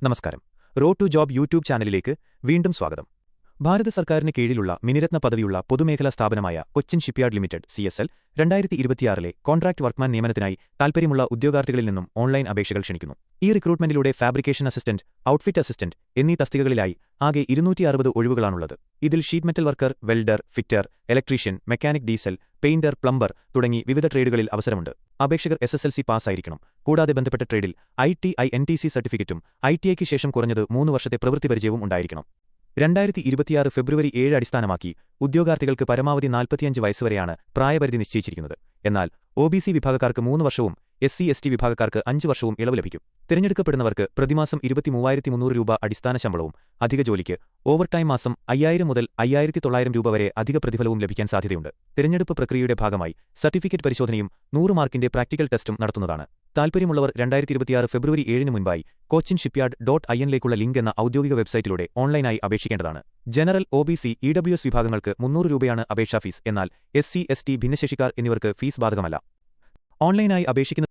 നമസ്കാരം. Road to job YouTube ചാനലിലേക്ക് വീണ്ടും സ്വാഗതം. ഭാരത സർക്കാരിന് കീഴിലുള്ള മിനിരത്ന പദവിയുള്ള പൊതുമേഖലാ സ്ഥാപനമായ Cochin shipyard limited CSL 2026 contract workman നിയമനത്തിനായി താൽപ്പര്യമുള്ള ഉദ്യോഗാർത്ഥികളിൽ നിന്നും ഓൺലൈൻ അപേക്ഷകൾ ക്ഷണിക്കുന്നു. ഈ റിക്രൂട്ട്മെന്റിലൂടെ ഫാബ്രിക്കേഷൻ അസിസ്റ്റന്റ്, ഔട്ട്ഫിറ്റ് അസിസ്റ്റന്റ് എന്നീ തസ്തികകളിലായി ആകെ 260 ഒഴിവുകളാണുള്ളത്. ഇതിൽ sheet metal worker, welder, fitter, electrician, mechanic diesel, painter, plumber തുടങ്ങി വിവിധ ട്രേഡുകളിൽ അവസരമുണ്ട്. അപേക്ഷകർ SSLC പാസ്സായിരിക്കണം. കൂടാതെ ബന്ധപ്പെട്ട ട്രേഡിൽ ITI NTC സർട്ടിഫിക്കറ്റും ITIക്ക് ശേഷം കുറഞ്ഞത് 3 വർഷത്തെ പ്രവൃത്തി പരിചയവും ഉണ്ടായിരിക്കണം. 2026 ഫെബ്രുവരി 7 അടിസ്ഥാനമാക്കി ഉദ്യോഗാർത്ഥികൾക്ക് പരമാവധി 45 വയസ്സുവരെയാണ് പ്രായപരിധി നിശ്ചയിച്ചിരിക്കുന്നത്. എന്നാൽ OBC വിഭാഗക്കാർക്ക് 3 വർഷവും SC/ST വിഭാഗക്കാർക്ക് 5 വർഷവും ഇളവ് ലഭിക്കും. തിരഞ്ഞെടുക്കപ്പെടുന്നവർക്ക് പ്രതിമാസം 23,300 രൂപ അടിസ്ഥാന ശമ്പളവും അധിക ജോലിക്ക് ഓവർടൈം മാസം 5,000 മുതൽ 5,900 രൂപ വരെ അധിക പ്രതിഫലവും ലഭിക്കാൻ സാധ്യതയുണ്ട്. തിരഞ്ഞെടുപ്പ് പ്രക്രിയയുടെ ഭാഗമായി സർട്ടിഫിക്കറ്റ് പരിശോധനയും 100 മാർക്കിന്റെ പ്രാക്ടിക്കൽ ടെസ്റ്റും നടത്തുന്നതാണ്. താൽപ്പര്യമുള്ളവർ 2026 ഫെബ്രുവരി 7 മുൻപായി കോച്ചിൻ ഷിപ്പ്യാർഡ്.in ലേക്കുള്ള ലിങ്ക് എന്ന ഔദ്യോഗിക വെബ്സൈറ്റിലൂടെ ഓൺലൈനായി അപേക്ഷിക്കേണ്ടതാണ്. ജനറൽ, OBC, EWS വിഭാഗങ്ങൾക്ക് 300 രൂപയാണ് അപേക്ഷാ ഫീസ്. എന്നാൽ SC/ST ഭിന്നശേഷിക്കാർ എന്നിവർക്ക് ഫീസ് ബാധകമല്ല. ഓൺലൈനായി അപേക്ഷിക്കുന്ന